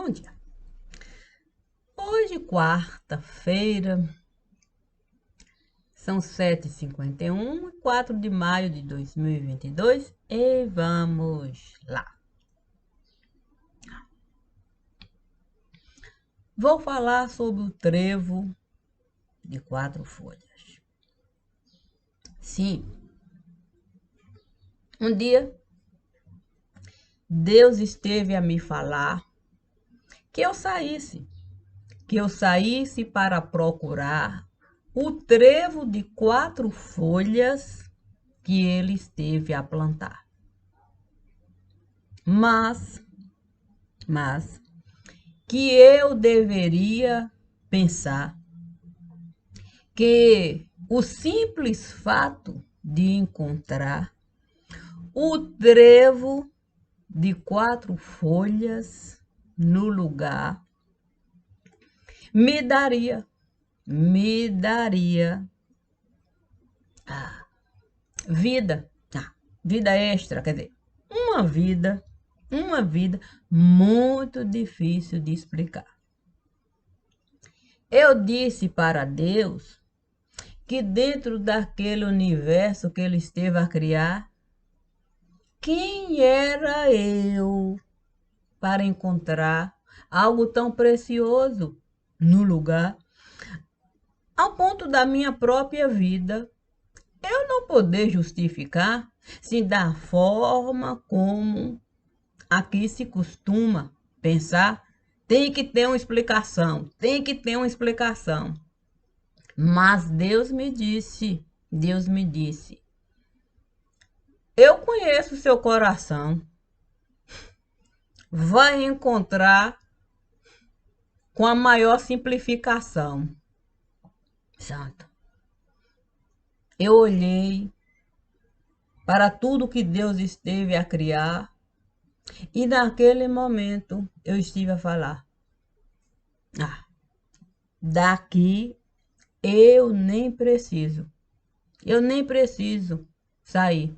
Bom dia. Hoje, quarta-feira, são 7h51, 4 de maio de 2022, e vamos lá. Vou falar sobre o trevo de 4 folhas. Sim, um dia Deus esteve a me falar que eu saísse para procurar o trevo de 4 folhas que ele esteve a plantar. Mas que eu deveria pensar que o simples fato de encontrar o trevo de 4 folhas no lugar me daria vida, vida extra, quer dizer, uma vida muito difícil de explicar. Eu disse para Deus que dentro daquele universo que ele esteve a criar, quem era eu para encontrar algo tão precioso no lugar, ao ponto da minha própria vida eu não poder justificar se da forma como aqui se costuma pensar, tem que ter uma explicação, Mas Deus me disse, eu conheço o seu coração, vai encontrar com a maior simplificação. Santo. Eu olhei para tudo que Deus esteve a criar e naquele momento eu estive a falar. Daqui eu nem preciso sair.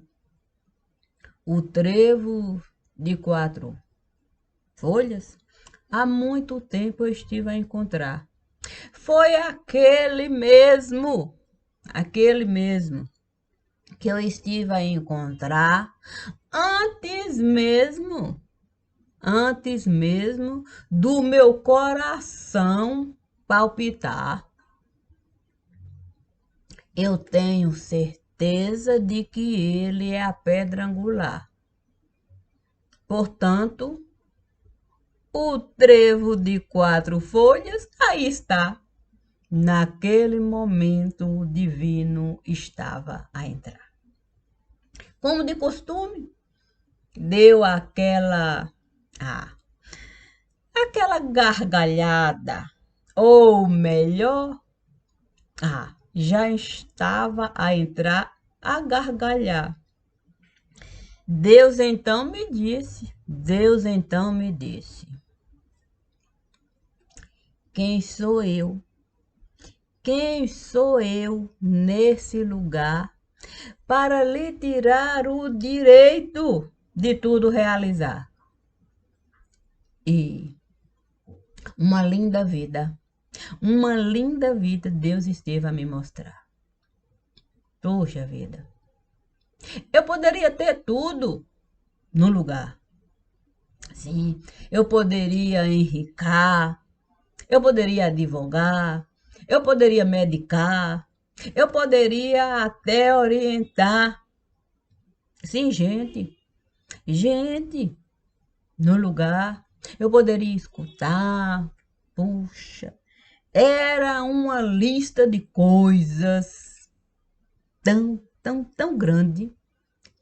O trevo de 4 folhas, há muito tempo eu estive a encontrar. Foi aquele mesmo que eu estive a encontrar antes mesmo do meu coração palpitar. Eu tenho certeza de que ele é a pedra angular. Portanto, o trevo de 4 folhas aí está. Naquele momento, o divino estava a entrar. Como de costume, deu aquela gargalhada, ou melhor, já estava a entrar a gargalhar. Deus então me disse, quem sou eu? Quem sou eu nesse lugar para lhe tirar o direito de tudo realizar? E uma linda vida Deus esteve a me mostrar. Puxa vida, eu poderia ter tudo no lugar. Sim, eu poderia enricar, eu poderia advogar, eu poderia medicar, eu poderia até orientar. Sim, gente, no lugar, eu poderia escutar. Puxa, era uma lista de coisas tão grande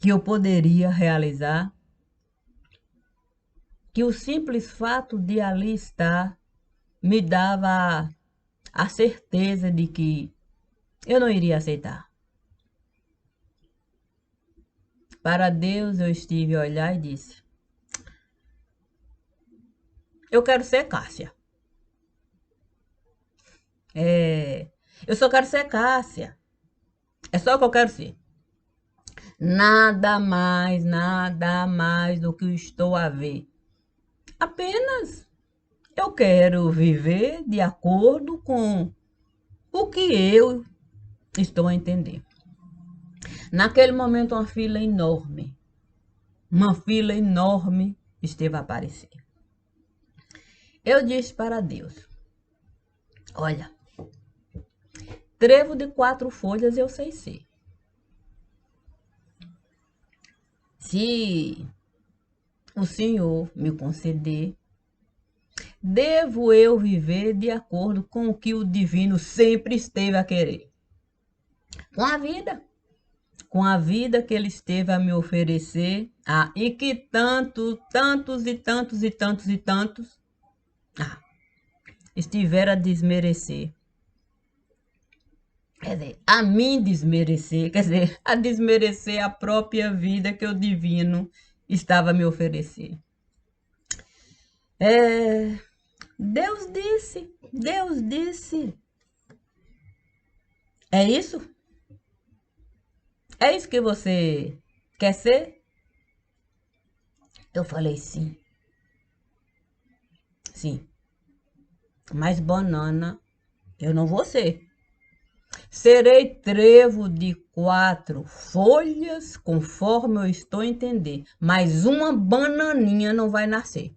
que eu poderia realizar, que o simples fato de ali estar me dava a certeza de que eu não iria aceitar. Para Deus eu estive a olhar e disse: eu quero ser Cássia. Eu só quero ser Cássia. É só o que eu quero ser. Nada mais do que eu estou a ver. Apenas Eu quero viver de acordo com o que eu estou a entender. Naquele momento, uma fila enorme esteve a aparecer. Eu disse para Deus: olha, trevo de 4 folhas eu sei ser. Se o Senhor me conceder, devo eu viver de acordo com o que o divino sempre esteve a querer. Com a vida que ele esteve a me oferecer, e que tantos estiveram a desmerecer. Quer dizer, a mim desmerecer, quer dizer, a desmerecer a própria vida que o divino estava a me oferecer. Deus disse, é isso? É isso que você quer ser? Eu falei sim, sim, mas banana eu não vou ser. Serei trevo de 4 folhas, conforme eu estou a entender, mas uma bananinha não vai nascer.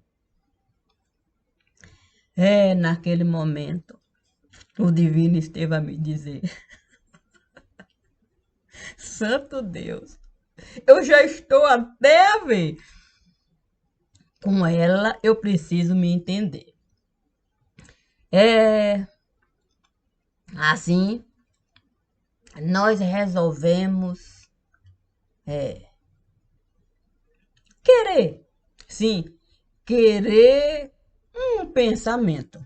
Naquele momento, o divino esteve a me dizer: Santo Deus, eu já estou até a ver. Com ela, eu preciso me entender. Assim, nós resolvemos querer, sim, querer um pensamento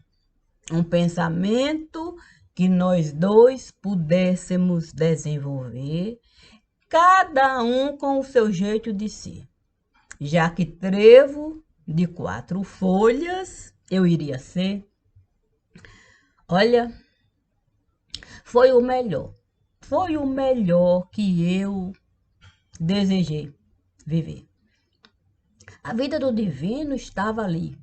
que nós dois pudéssemos desenvolver, cada um com o seu jeito de ser. Já que trevo de 4 folhas eu iria ser, olha, foi o melhor que eu desejei viver. A vida do divino estava ali.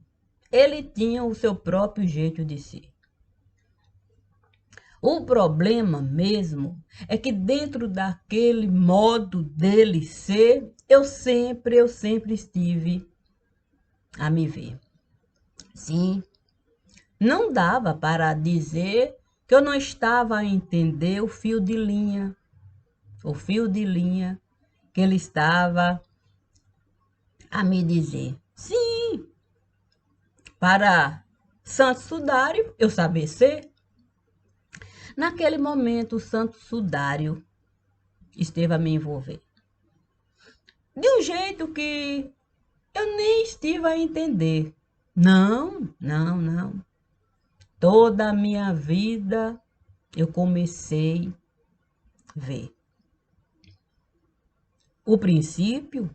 Ele tinha o seu próprio jeito de ser. O problema mesmo é que dentro daquele modo dele ser, eu sempre estive a me ver. Sim, não dava para dizer que eu não estava a entender o fio de linha que ele estava a me dizer. Sim, para Santo Sudário eu saber ser. Naquele momento, o Santo Sudário esteve a me envolver. De um jeito que eu nem estive a entender. Não. Toda a minha vida eu comecei a ver. O princípio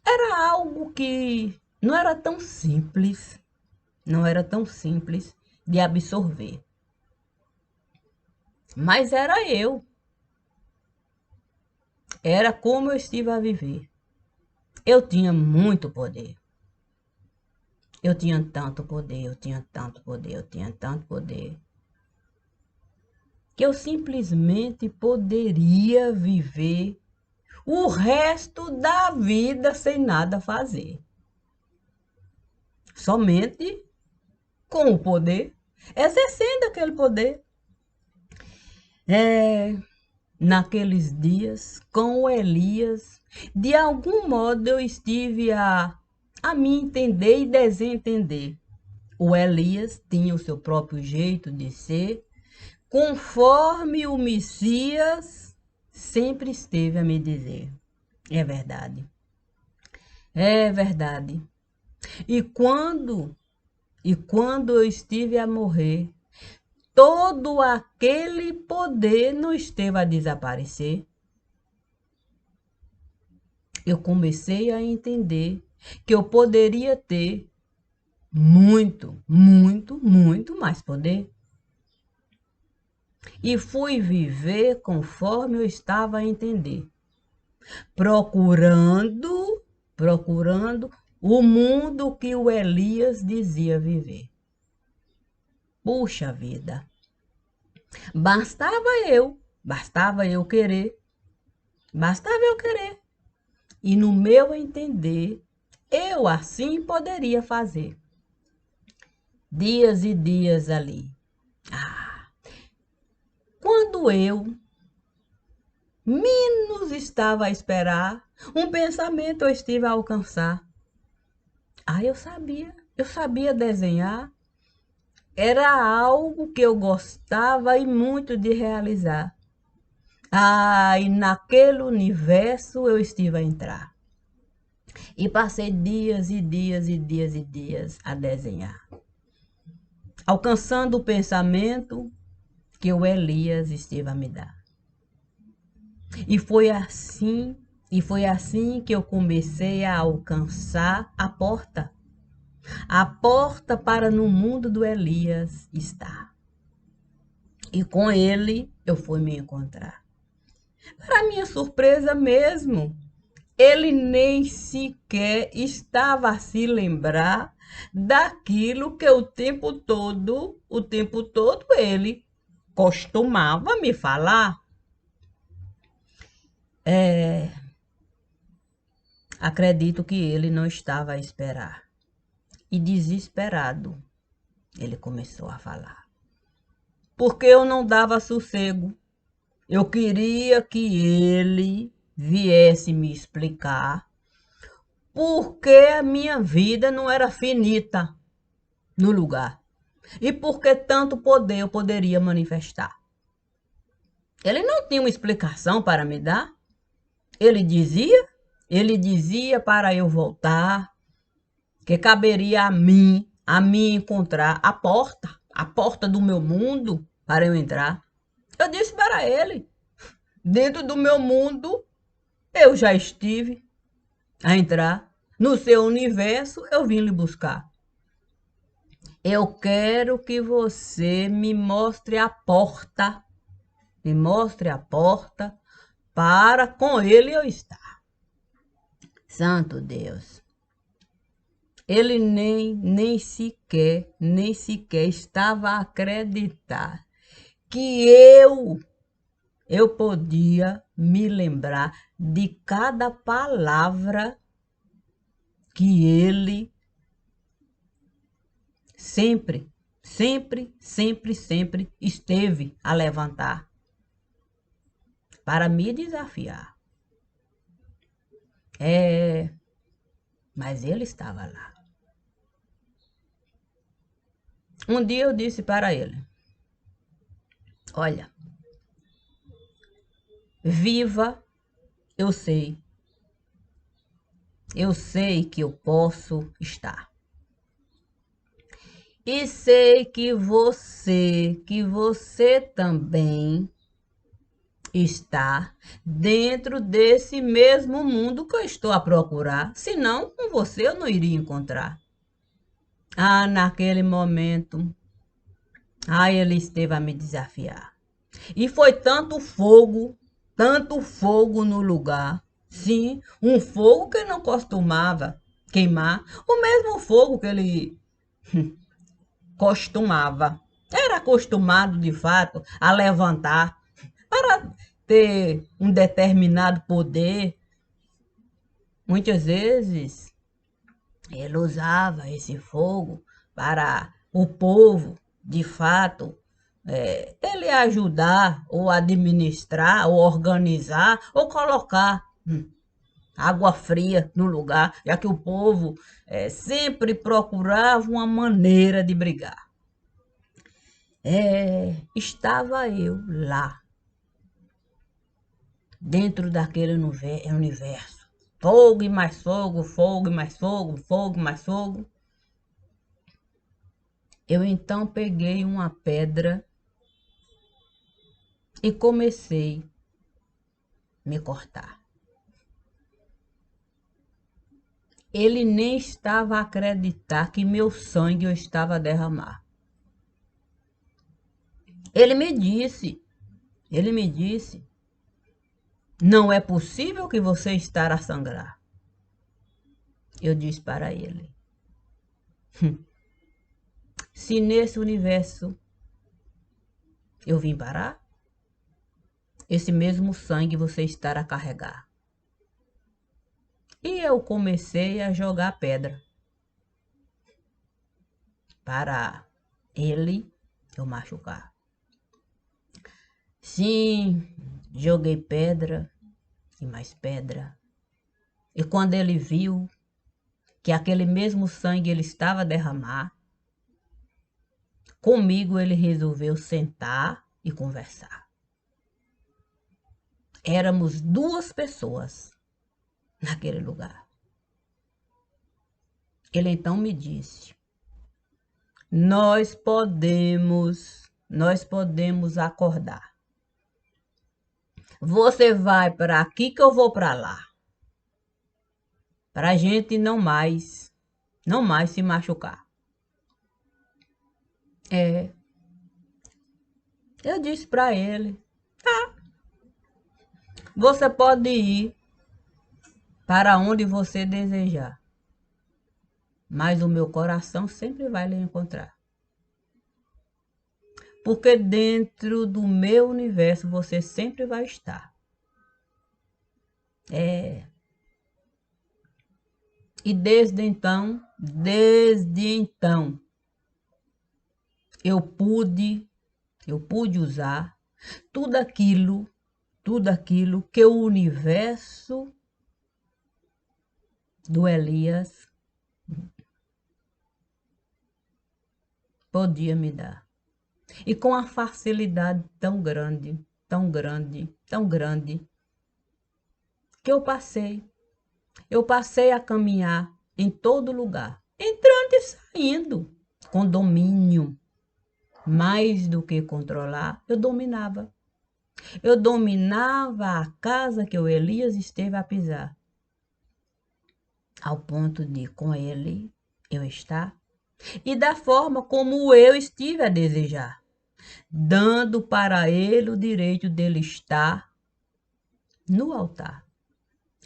era algo que não era tão simples de absorver. Mas era eu. Era como eu estive a viver. Eu tinha muito poder. Eu tinha tanto poder, que eu simplesmente poderia viver o resto da vida sem nada fazer. Somente com o poder, exercendo aquele poder. Naqueles dias, com o Elias, de algum modo eu estive a me entender e desentender. O Elias tinha o seu próprio jeito de ser, conforme o Messias sempre esteve a me dizer. É verdade. É verdade. E quando eu estive a morrer, todo aquele poder não esteve a desaparecer. Eu comecei a entender que eu poderia ter muito mais poder. E fui viver conforme eu estava a entender, procurando procurando o mundo que o Elias dizia viver. Puxa vida, bastava eu querer, bastava eu querer. E no meu entender, eu assim poderia fazer. Dias e dias ali. Quando eu menos estava a esperar, um pensamento eu estive a alcançar. Eu sabia desenhar. Era algo que eu gostava e muito de realizar. E naquele universo eu estive a entrar. E passei dias e dias e dias e dias a desenhar. Alcançando o pensamento que o Elias esteve a me dar. E foi assim que eu comecei a alcançar a porta. A porta para no mundo do Elias estar. E com ele eu fui me encontrar. Para minha surpresa mesmo, ele nem sequer estava a se lembrar daquilo que o tempo todo ele costumava me falar. Acredito que ele não estava a esperar. E desesperado, ele começou a falar. Porque eu não dava sossego. Eu queria que ele viesse me explicar por que a minha vida não era finita no lugar. E por que tanto poder eu poderia manifestar. Ele não tinha uma explicação para me dar. Ele dizia para eu voltar, que caberia a mim encontrar a porta do meu mundo para eu entrar. Eu disse para ele, dentro do meu mundo, eu já estive a entrar. No seu universo, eu vim lhe buscar. Eu quero que você me mostre a porta. Me mostre a porta para com ele eu estar. Santo Deus. Ele nem sequer estava a acreditar que eu podia me lembrar de cada palavra que ele sempre esteve a levantar para me desafiar. Mas ele estava lá. Um dia eu disse para ele, olha, viva, eu sei que eu posso estar. E sei que você também está dentro desse mesmo mundo que eu estou a procurar. Senão, com você eu não iria encontrar. Naquele momento, ele esteve a me desafiar. E foi tanto fogo no lugar. Sim, um fogo que não costumava queimar. O mesmo fogo que ele costumava. Era acostumado, de fato, a levantar para ter um determinado poder. Muitas vezes, ele usava esse fogo para o povo, de fato, ele ajudar, ou administrar, ou organizar, ou colocar água fria no lugar, já que o povo sempre procurava uma maneira de brigar. Estava eu lá, dentro daquele universo. Fogo e mais fogo, fogo e mais fogo, fogo e mais fogo. Eu então peguei uma pedra e comecei a me cortar. Ele nem estava a acreditar que meu sangue eu estava a derramar. Ele me disse, não é possível que você estará a sangrar. eu disse para ele: se nesse universo eu vim parar, esse mesmo sangue você estará a carregar. E eu comecei a jogar pedra para ele eu machucar. Sim, joguei pedra e mais pedra. E quando ele viu que aquele mesmo sangue ele estava a derramar, comigo ele resolveu sentar e conversar. Éramos 2 pessoas naquele lugar. Ele então me disse: nós podemos acordar. Você vai para aqui que eu vou para lá. Para a gente não mais se machucar. Eu disse para ele: você pode ir para onde você desejar, mas o meu coração sempre vai lhe encontrar. Porque dentro do meu universo você sempre vai estar. E desde então, eu pude usar tudo aquilo que o universo do Elias podia me dar. E com a facilidade tão grande, que eu passei a caminhar em todo lugar, entrando e saindo, com domínio. Mais do que controlar, eu dominava. Eu dominava a casa que o Elias esteve a pisar, ao ponto de com ele eu estar e da forma como eu estive a desejar, dando para ele o direito dele estar no altar.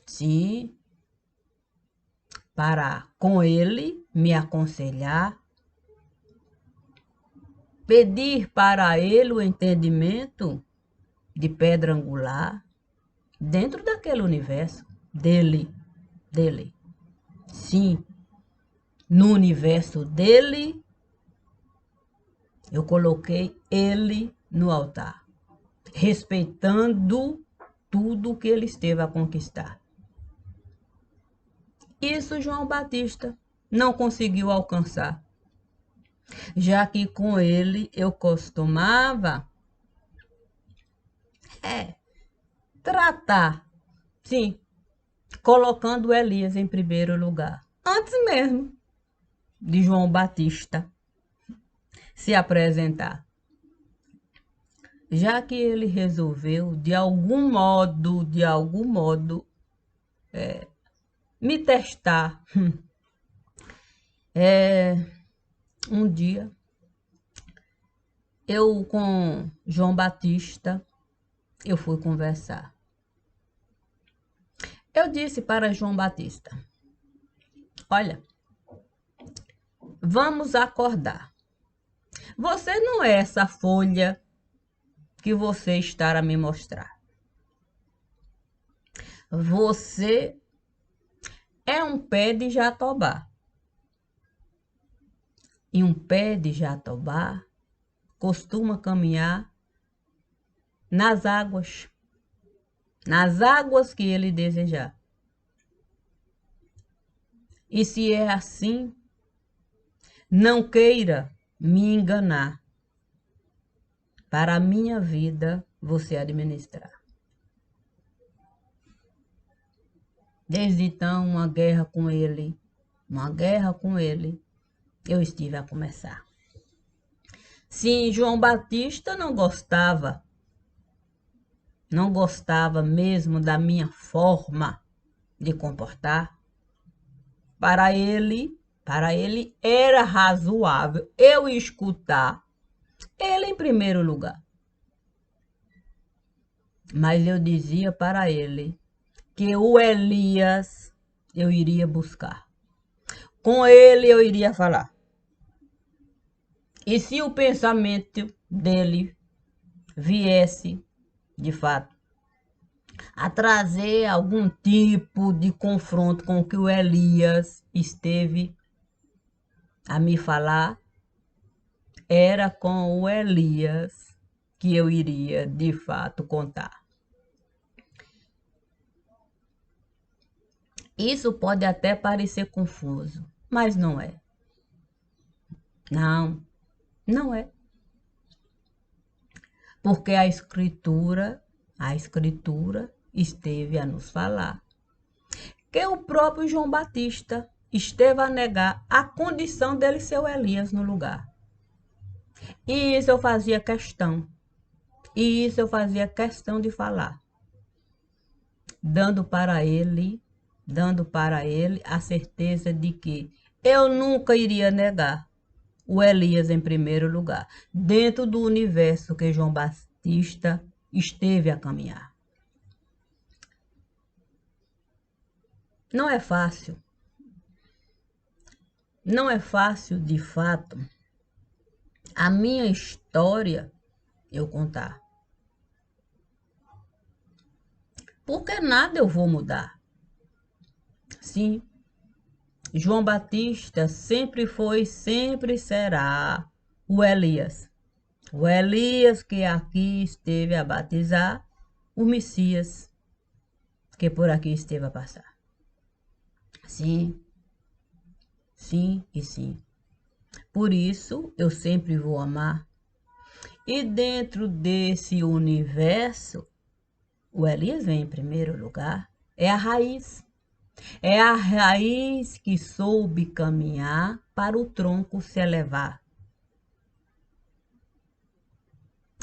Sim, para com ele me aconselhar, pedir para ele o entendimento de pedra angular dentro daquele universo dele. Sim, no universo dele, eu coloquei ele no altar, respeitando tudo que ele esteve a conquistar. Isso João Batista não conseguiu alcançar, já que com ele eu costumava tratar, sim, colocando Elias em primeiro lugar, antes mesmo de João Batista se apresentar. Já que ele resolveu, de algum modo, me testar. Um dia, eu com João Batista, eu fui conversar. Eu disse para João Batista: olha, vamos acordar. Você não é essa folha que você está a me mostrar. Você é um pé de jatobá. E um pé de jatobá costuma caminhar nas águas que ele desejar. E se é assim, não queira me enganar, para a minha vida você administrar. Desde então, uma guerra com ele, eu estive a começar. Sim, João Batista não gostava mesmo da minha forma de comportar. Para ele era razoável eu escutar ele em primeiro lugar. Mas eu dizia para ele que o Elias eu iria buscar. com ele eu iria falar. E se o pensamento dele viesse, de fato, a trazer algum tipo de confronto com o que o Elias esteve a me falar, era com o Elias que eu iria, de fato, contar. Isso pode até parecer confuso, mas não é. Não, não é. Porque a escritura esteve a nos falar que o próprio João Batista esteve a negar a condição dele ser o Elias no lugar. E isso eu fazia questão. E isso eu fazia questão de falar, dando para ele a certeza de que eu nunca iria negar o Elias em primeiro lugar, dentro do universo que João Batista esteve a caminhar. Não é fácil. Não é fácil, de fato, a minha história eu contar. Porque nada eu vou mudar. Sim, João Batista sempre foi, sempre será o Elias. O Elias que aqui esteve a batizar o Messias, que por aqui esteve a passar. Sim, sim e sim. Por isso eu sempre vou amar. E dentro desse universo, o Elias vem em primeiro lugar. É a raiz. É a raiz que soube caminhar para o tronco se elevar.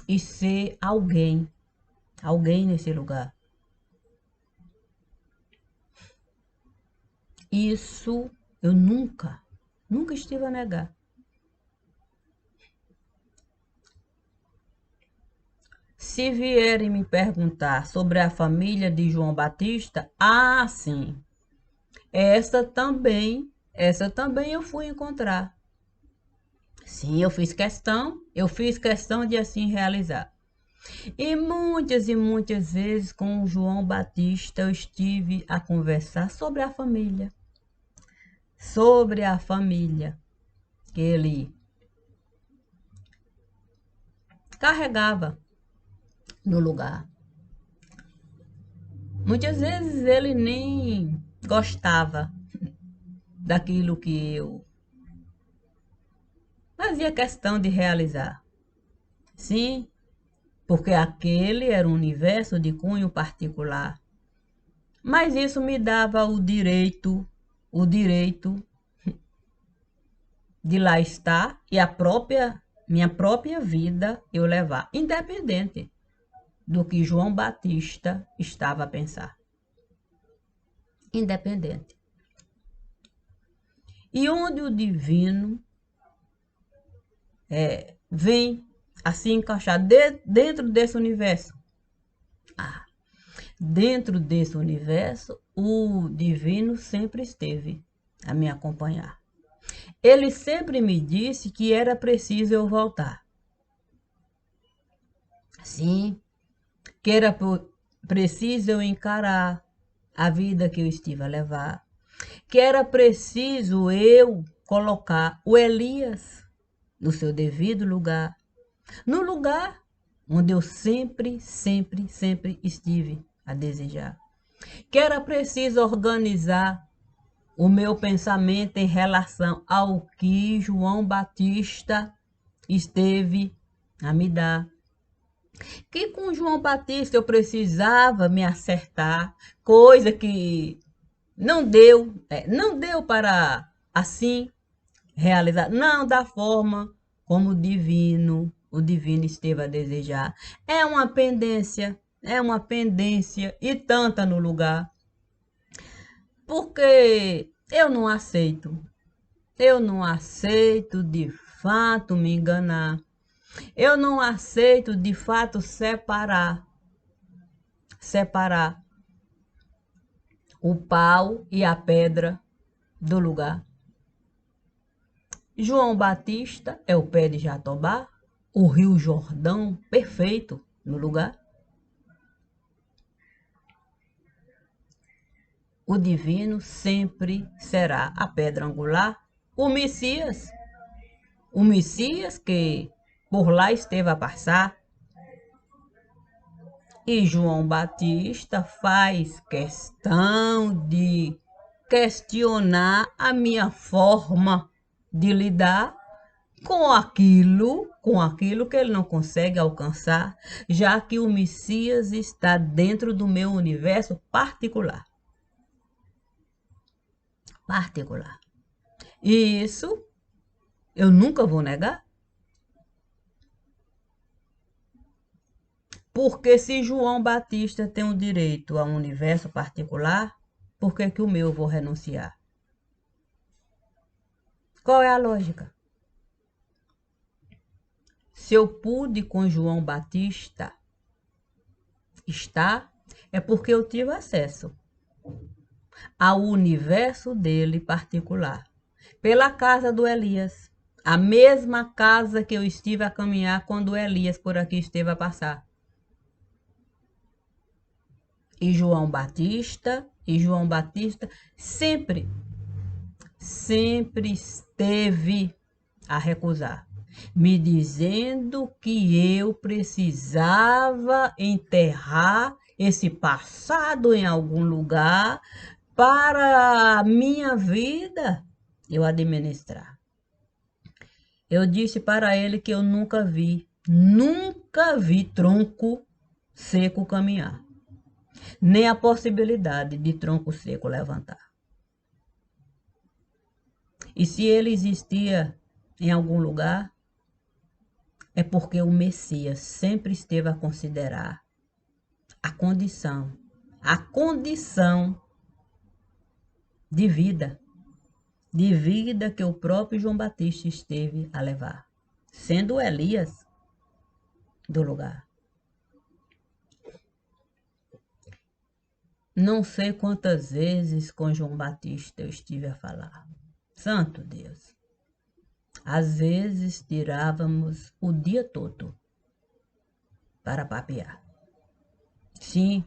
E ser alguém nesse lugar. Isso eu nunca estive a negar. Se vierem me perguntar sobre a família de João Batista, sim. Essa também eu fui encontrar. Sim, eu fiz questão de assim realizar. E muitas vezes com o João Batista eu estive a conversar sobre a família que ele carregava no lugar. Muitas vezes ele nem gostava daquilo que eu fazia questão de realizar. Sim, porque aquele era um universo de cunho particular. Mas isso me dava o direito de lá estar e minha própria vida eu levar, independente do que João Batista estava a pensar. Independente. E onde o divino vem a se encaixar dentro desse universo. Dentro desse universo, o divino sempre esteve a me acompanhar. Ele sempre me disse que era preciso eu voltar. Sim, que era preciso eu encarar a vida que eu estive a levar. Que era preciso eu colocar o Elias no seu devido lugar. No lugar onde eu sempre estive a desejar. Que era preciso organizar o meu pensamento em relação ao que João Batista esteve a me dar. Que com João Batista eu precisava me acertar, coisa que não deu para assim realizar, não da forma como o divino esteve a desejar. É uma pendência e tanta no lugar. Porque eu não aceito de fato me enganar. Eu não aceito de fato separar o pau e a pedra do lugar. João Batista é o pé de Jatobá, o rio Jordão perfeito no lugar. O divino sempre será a pedra angular, o Messias que por lá esteve a passar. E João Batista faz questão de questionar a minha forma de lidar com aquilo que ele não consegue alcançar, já que o Messias está dentro do meu universo particular. Particular. E isso eu nunca vou negar. Porque se João Batista tem o direito a um universo particular, por que que o meu eu vou renunciar? Qual é a lógica? Se eu pude com João Batista estar, é porque eu tive acesso ao universo dele particular. Pela casa do Elias. A mesma casa que eu estive a caminhar quando Elias por aqui esteve a passar. E João Batista sempre esteve a recusar, me dizendo que eu precisava enterrar esse passado em algum lugar para a minha vida eu administrar. Eu disse para ele que eu nunca vi tronco seco caminhar, nem a possibilidade de tronco seco levantar. E se ele existia em algum lugar, é porque o Messias sempre esteve a considerar a condição de vida que o próprio João Batista esteve a levar, sendo Elias do lugar. Não sei quantas vezes com João Batista eu estive a falar. Santo Deus. Às vezes tirávamos o dia todo para papear. Sim,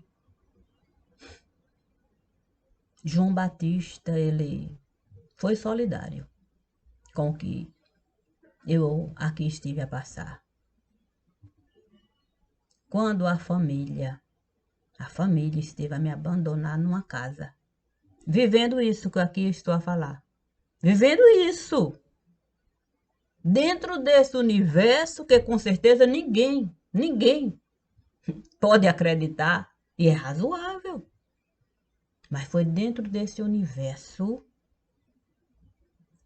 João Batista, ele foi solidário com o que eu aqui estive a passar. Quando a família esteve a me abandonar numa casa, vivendo isso que aqui estou a falar, vivendo isso, dentro desse universo que com certeza ninguém pode acreditar e é razoável. Mas foi dentro desse universo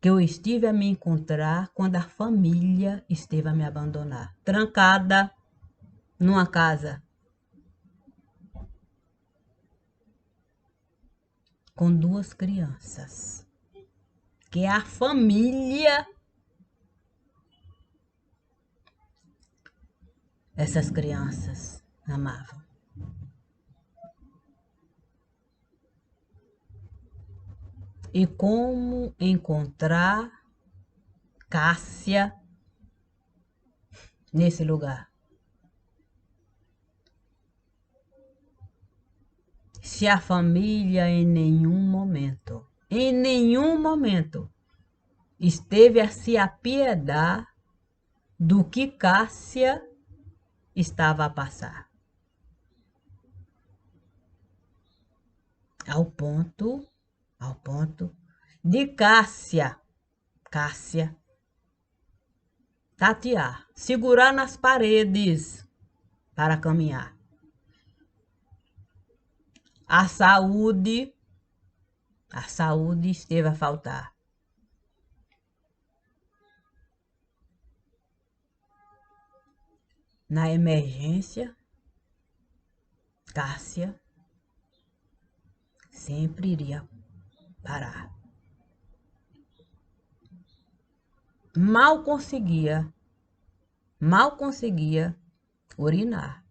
que eu estive a me encontrar quando a família esteve a me abandonar, trancada numa casa com 2 crianças, que a família, essas crianças amavam. E como encontrar Cássia nesse lugar? Se a família em nenhum momento, esteve a se apiedar do que Cássia estava a passar. Ao ponto de Cássia tatear, segurar nas paredes para caminhar. A saúde esteve a faltar. Na emergência, Cássia sempre iria parar. Mal conseguia urinar.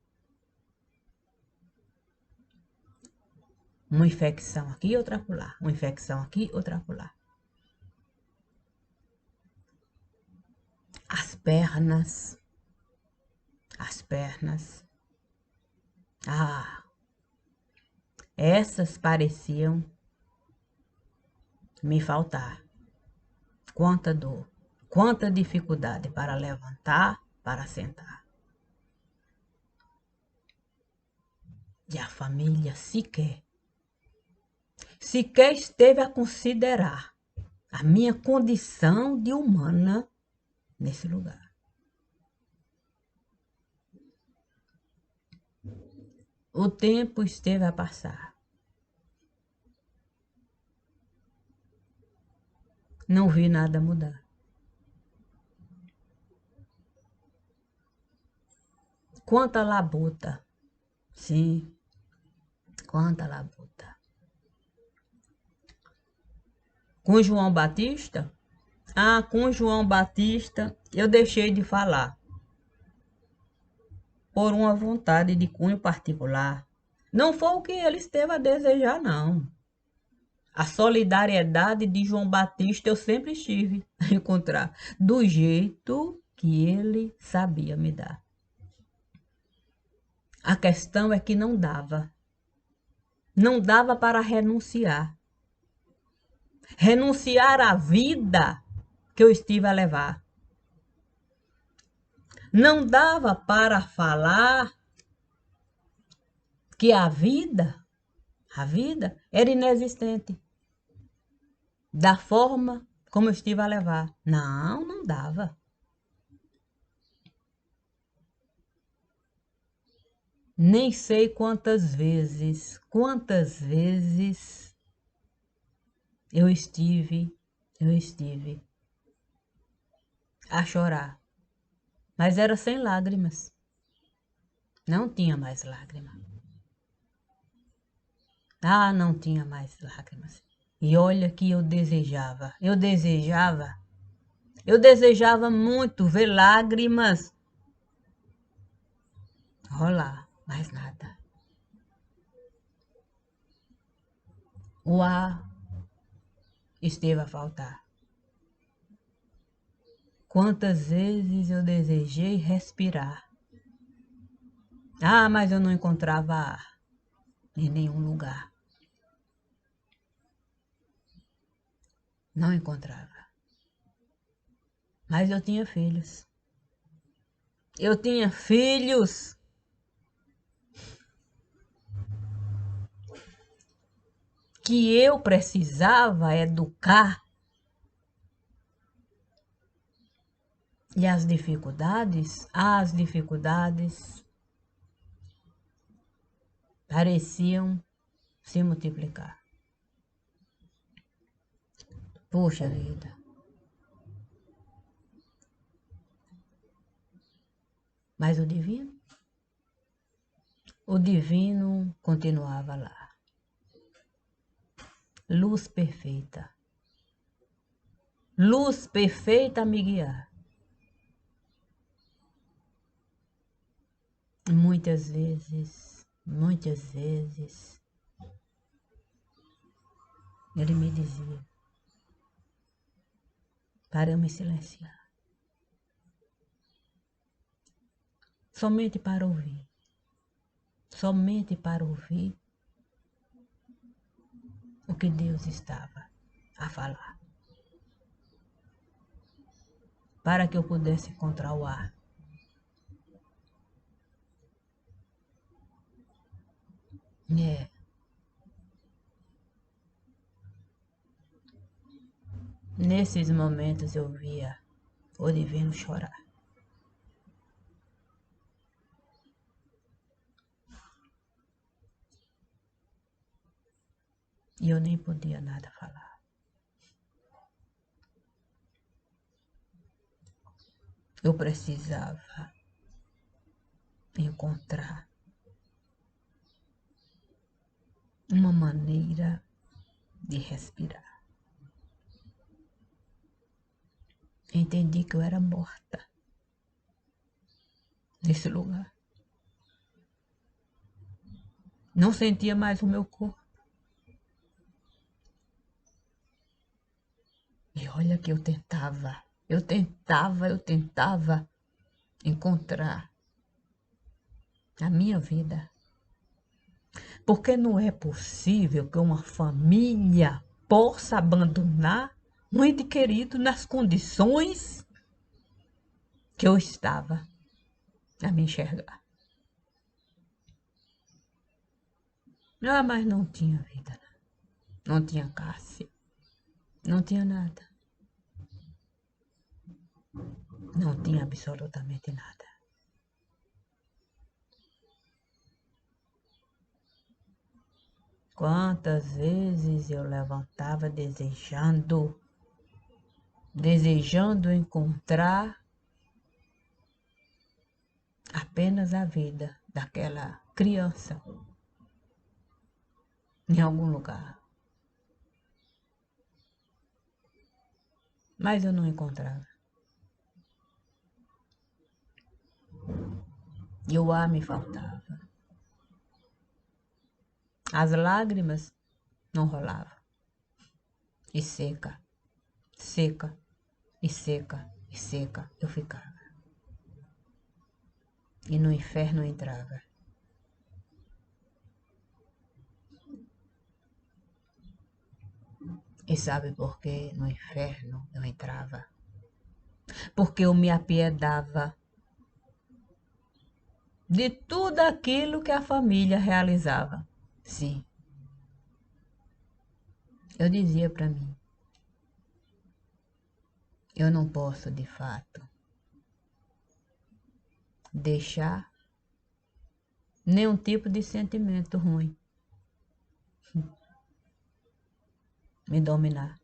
Uma infecção aqui, outra acolá. Uma infecção aqui, outra acolá. pernas, as pernas. Ah, essas pareciam me faltar. Quanta dor, quanta dificuldade para levantar, para sentar. E a família sequer esteve a considerar a minha condição de humana nesse lugar. O tempo esteve a passar. Não vi nada mudar. Quanta labuta. Sim, quanta labuta. Com João Batista? Ah, com João Batista eu deixei de falar. Por uma vontade de cunho particular. Não foi o que ele esteve a desejar, não. A solidariedade de João Batista eu sempre estive a encontrar, do jeito que ele sabia me dar. A questão é que não dava. Não dava para renunciar. Renunciar à vida que eu estive a levar. Não dava para falar que a vida era inexistente. Da forma como eu estive a levar. Não, não dava. Nem sei quantas vezes eu estive a chorar. Mas era sem lágrimas. Não tinha mais lágrimas. Ah, não tinha mais lágrimas. E olha que eu desejava muito ver lágrimas rolar, mais nada. O ar esteve a faltar. Quantas vezes eu desejei respirar. Ah, mas eu não encontrava ar em nenhum lugar. Não encontrava. Mas eu tinha filhos. Eu tinha filhos que eu precisava educar. E as dificuldades pareciam se multiplicar. Poxa vida. Mas o divino continuava lá. Luz perfeita. Luz perfeita a me guiar. Muitas vezes, ele me dizia para eu me silenciar. Somente para ouvir. Somente para ouvir o que Deus estava a falar. Para que eu pudesse encontrar o ar. É. Nesses momentos eu via o divino chorar. E eu nem podia nada falar. Eu precisava encontrar uma maneira de respirar. Entendi que eu era morta nesse lugar. Não sentia mais o meu corpo. E olha que eu Eu tentava encontrar a minha vida. Porque não é possível que uma família possa abandonar um ente querido nas condições que eu estava a me enxergar. Ah, mas não tinha vida, não tinha Cássia, não tinha nada, não tinha absolutamente nada. Quantas vezes eu levantava desejando encontrar apenas a vida daquela criança em algum lugar. Mas eu não encontrava. E o ar me faltava. As lágrimas não rolavam. E seca, seca, e seca, e seca eu ficava. E no inferno eu entrava. E sabe por que no inferno eu entrava? Porque eu me apiedava de tudo aquilo que a família realizava. Sim, eu dizia para mim, eu não posso de fato deixar nenhum tipo de sentimento ruim me dominar.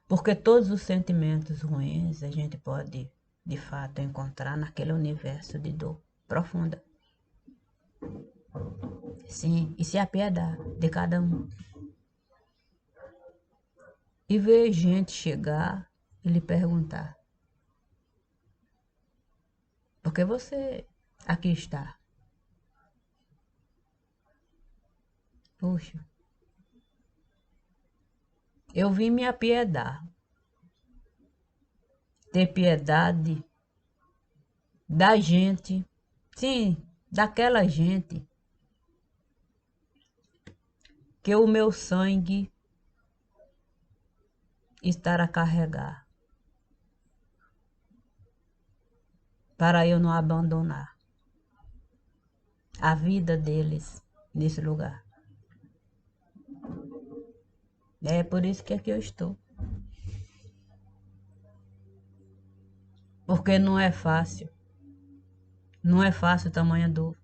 Porque todos os sentimentos ruins a gente pode, de fato, encontrar naquele universo de dor profunda. Sim, e se apiedar de cada um. E ver gente chegar e lhe perguntar: por que você aqui está? Puxa, eu vim me apiedar, ter piedade da gente, sim, daquela gente que o meu sangue estará a carregar, para eu não abandonar a vida deles nesse lugar. É por isso que aqui eu estou. Porque não é fácil. Não é fácil tamanha dor.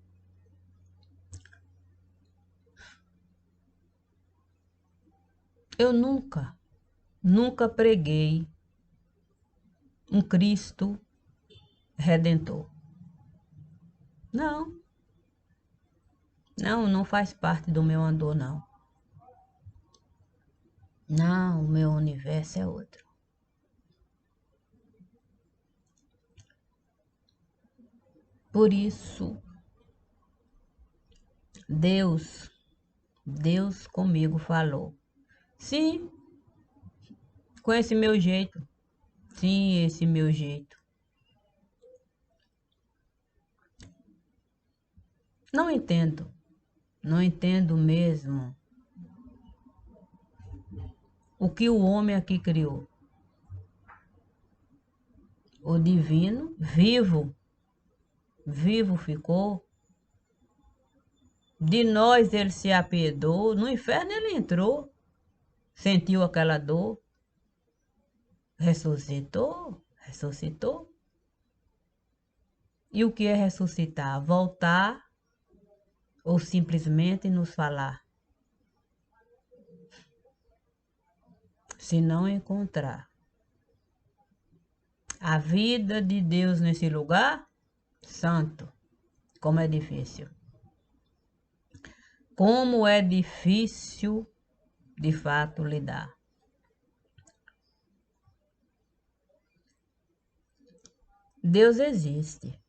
Eu nunca preguei um Cristo Redentor. Não, não faz parte do meu andor, não. Não, o meu universo é outro. Por isso, Deus comigo falou. Sim, com esse meu jeito. Sim, esse meu jeito. Não entendo. Não entendo mesmo o que o homem aqui criou. O divino, vivo ficou. De nós ele se apiedou. No inferno ele entrou. Sentiu aquela dor. Ressuscitou. E o que é ressuscitar? Voltar ou simplesmente nos falar? Se não encontrar a vida de Deus nesse lugar, santo, como é difícil. Como é difícil, de fato, lidar. Deus existe.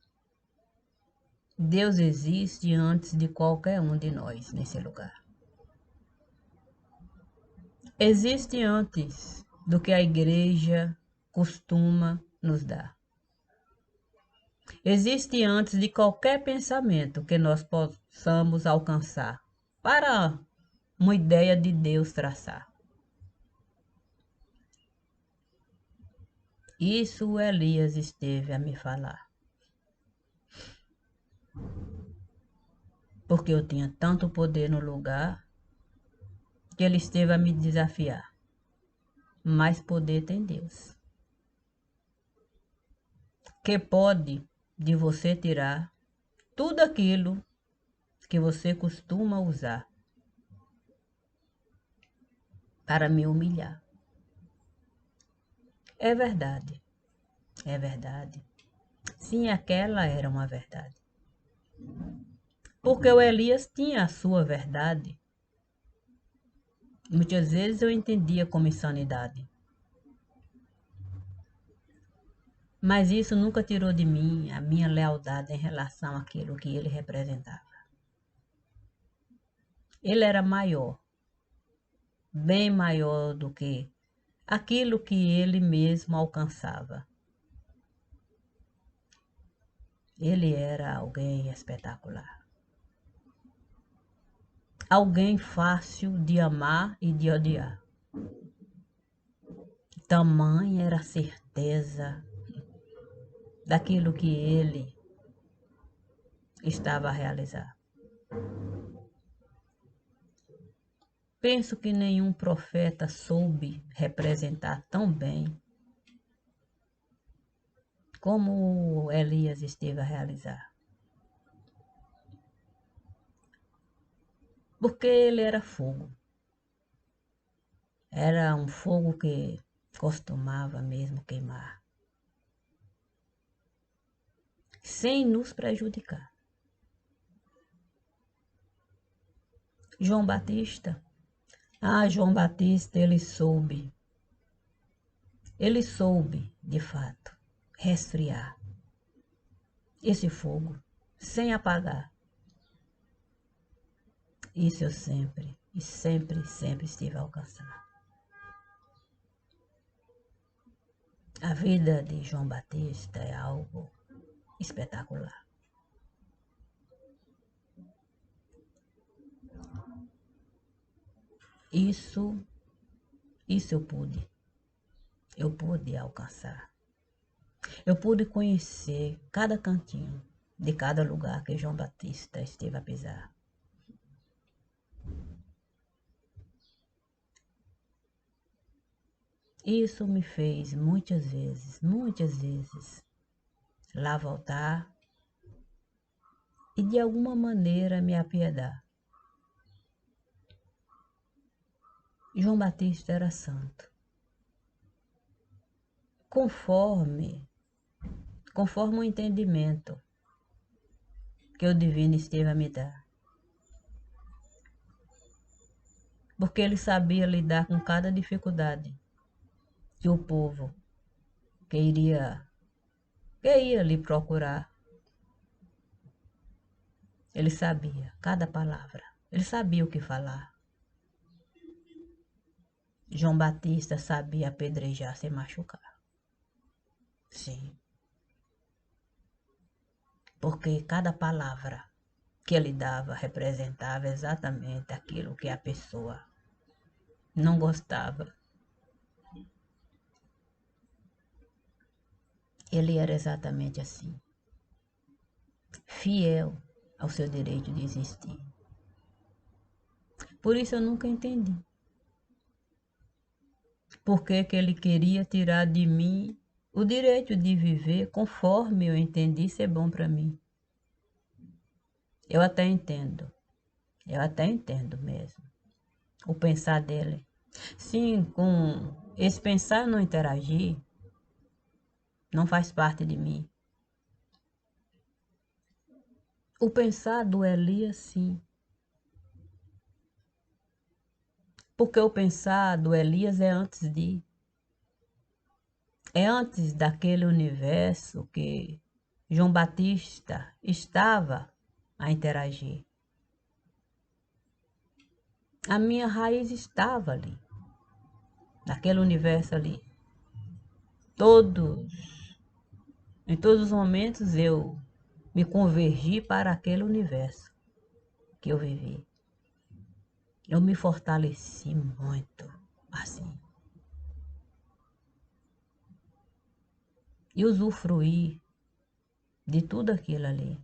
Deus existe antes de qualquer um de nós nesse lugar. existe antes do que a igreja costuma nos dar. Existe antes de qualquer pensamento que nós possamos alcançar para uma ideia de Deus traçar. Isso o Elias esteve a me falar. Porque eu tinha tanto poder no lugar que ele esteve a me desafiar. Mais poder tem Deus, que pode de você tirar tudo aquilo que você costuma usar para me humilhar. É verdade, é verdade. Sim, aquela era uma verdade. Porque o Elias tinha a sua verdade. Muitas vezes eu entendia como insanidade. Mas isso nunca tirou de mim a minha lealdade em relação àquilo que ele representava. Ele era maior, bem maior do que aquilo que ele mesmo alcançava. Ele era alguém espetacular. Alguém fácil de amar e de odiar. Tamanha era a certeza daquilo que ele estava a realizar. Penso que nenhum profeta soube representar tão bem como Elias esteve a realizar. Porque ele era fogo. Era um fogo que costumava mesmo queimar, sem nos prejudicar. João Batista. João Batista, ele soube, de fato, resfriar esse fogo, sem apagar. Isso eu sempre, e sempre estive a alcançar. A vida de João Batista é algo espetacular. Isso eu pude alcançar. Eu pude conhecer cada cantinho de cada lugar que João Batista esteve a pisar. Isso me fez muitas vezes, lá voltar e de alguma maneira me apiedar. João Batista era santo. Conforme o entendimento que o divino esteve a me dar. Porque ele sabia lidar com cada dificuldade que o povo que ia lhe procurar. Ele sabia cada palavra. Ele sabia o que falar. João Batista sabia apedrejar sem machucar. Sim. Porque cada palavra que ele dava representava exatamente aquilo que a pessoa não gostava. Ele era exatamente assim. Fiel ao seu direito de existir. Por isso eu nunca entendi. Por que ele queria tirar de mim o direito de viver conforme eu entendi ser bom para mim. Eu até entendo mesmo o pensar dele. Sim, com esse pensar não interagir, não faz parte de mim. O pensar do Elias, sim. Porque o pensar do Elias é antes de. É antes daquele universo que João Batista estava a interagir. A minha raiz estava ali. naquele universo ali. Em todos os momentos eu me convergi para aquele universo que eu vivi. Eu me fortaleci muito, assim. E usufruí de tudo aquilo ali.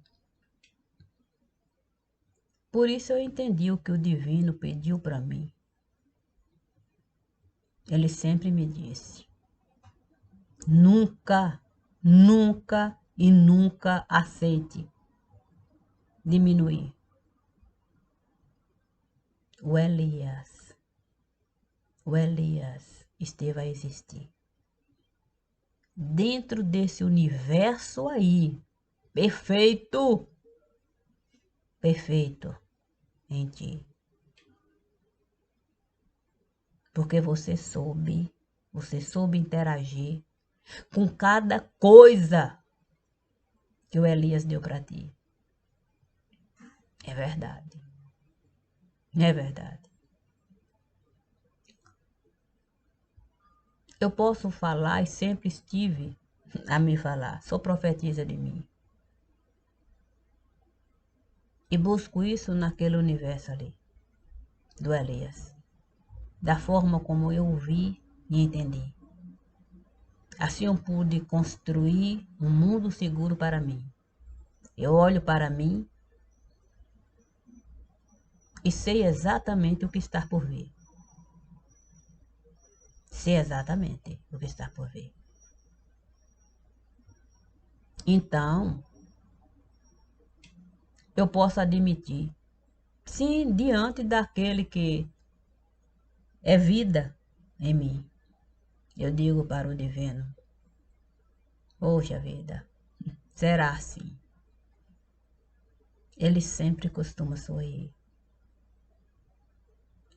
Por isso eu entendi o que o divino pediu para mim. Ele sempre me disse: nunca, nunca e nunca aceite diminuir. O Elias esteve a existir. Dentro desse universo aí, perfeito, perfeito em ti. Porque você soube interagir com cada coisa que o Elias deu para ti. É verdade. É verdade. Eu posso falar e sempre estive a me falar. Sou profetisa de mim. E busco isso naquele universo ali, do Elias. Da forma como eu vi e entendi. Assim eu pude construir um mundo seguro para mim. Eu olho para mim e sei exatamente o que está por vir. Sei exatamente o que está por vir. Então, eu posso admitir, sim, diante daquele que é vida em mim. Eu digo para o divino: poxa vida, será assim? Ele sempre costuma sorrir.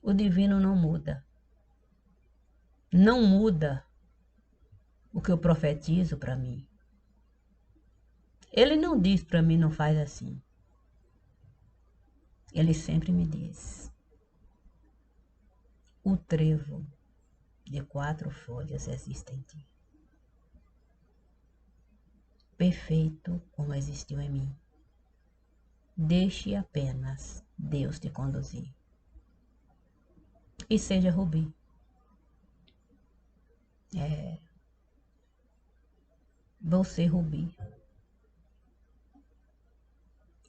O divino não muda. Não muda o que eu profetizo para mim. Ele não diz para mim, não faz assim. Ele sempre me diz: o trevo de 4 folhas existe em ti. Perfeito como existiu em mim. Deixe apenas Deus te conduzir. E seja Rubi. Vou ser Rubi.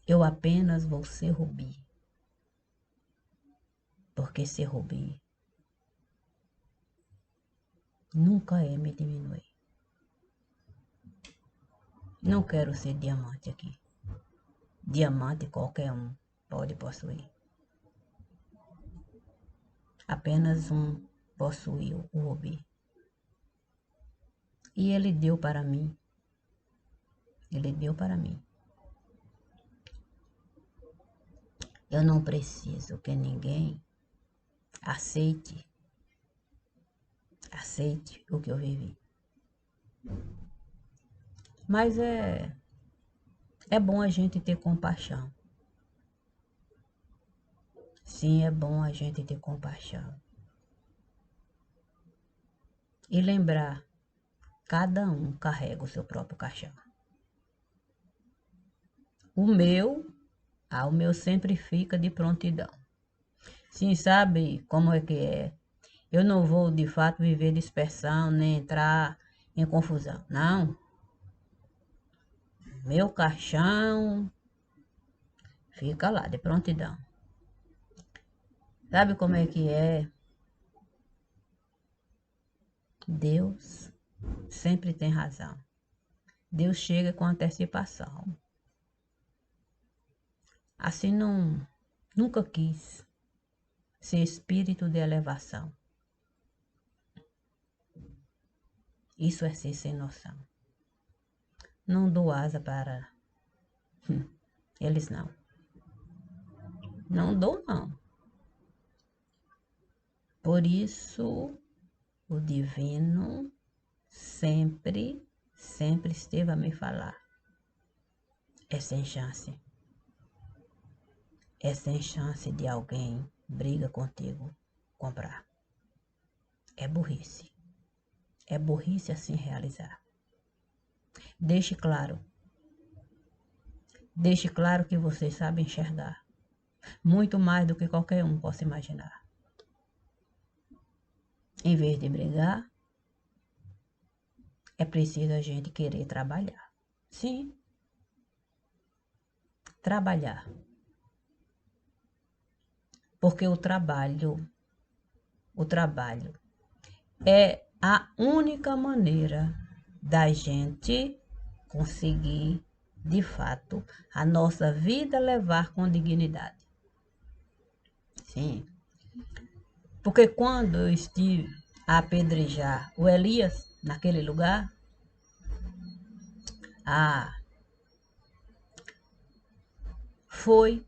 Eu apenas vou ser Rubi. Porque ser Rubi nunca é me diminuir. Não quero ser diamante aqui. Diamante qualquer um pode possuir. Apenas um possuiu o Rubi. E ele deu para mim. Ele deu para mim. Eu não preciso que ninguém aceite o que eu vivi. Mas é bom a gente ter compaixão. Sim, é bom a gente ter compaixão. E lembrar, cada um carrega o seu próprio caixão. O meu sempre fica de prontidão. Sim, sabe como é que é? Eu não vou de fato viver dispersão, nem entrar em confusão. Não. Meu caixão fica lá, de prontidão. Sabe como é que é? Deus sempre tem razão. Deus chega com antecipação. Assim nunca quis ser espírito de elevação. Isso é ser sem noção. Não dou asa para eles não. Não dou não. Por isso o divino sempre esteve a me falar. É sem chance. É sem chance de alguém briga contigo comprar. é burrice. É burrice assim realizar. Deixe claro que vocês sabem enxergar. Muito mais do que qualquer um possa imaginar. Em vez de brigar, é preciso a gente querer trabalhar. Sim, trabalhar. Porque o trabalho é a única maneira da gente conseguir, de fato, a nossa vida levar com dignidade. Sim. Porque quando eu estive a apedrejar o Elias naquele lugar, foi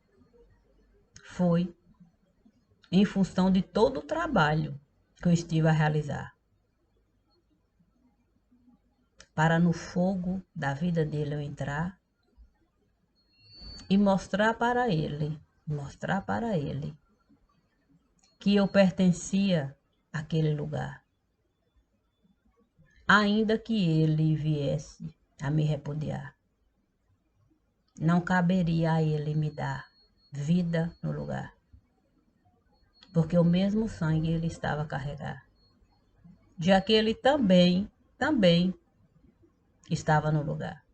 em função de todo o trabalho que eu estive a realizar. Para no fogo da vida dele eu entrar e mostrar para ele que eu pertencia àquele lugar. Ainda que ele viesse a me repudiar, não caberia a ele me dar vida no lugar, porque o mesmo sangue ele estava a carregar, já que ele também estava no lugar.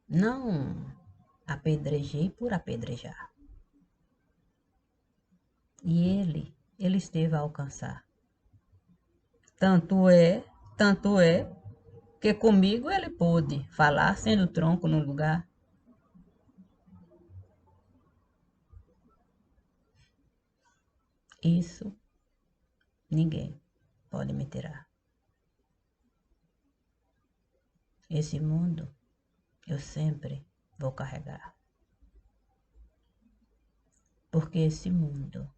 Não apedrejei por apedrejar. E ele esteve a alcançar. Tanto é que comigo ele pôde falar sendo tronco no lugar. Isso ninguém pode me tirar. Esse mundo eu sempre vou carregar. Porque esse mundo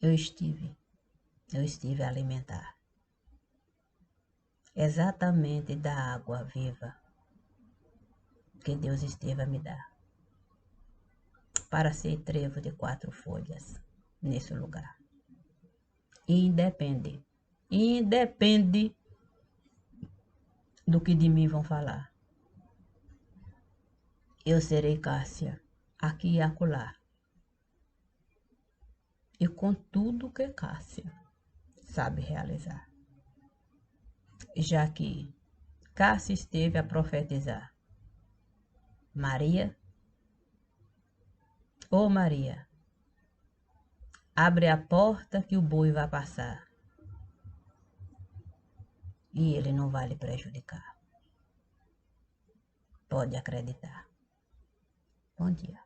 eu estive a alimentar. Exatamente da água viva que Deus esteve a me dar. Para ser trevo de 4 folhas nesse lugar. Independe do que de mim vão falar. Eu serei Cássia, aqui e acolá. E com tudo que Cássia sabe realizar. Já que Cássia esteve a profetizar. Maria, ô Maria, abre a porta que o boi vai passar. E ele não vai lhe prejudicar. Pode acreditar. Bom dia.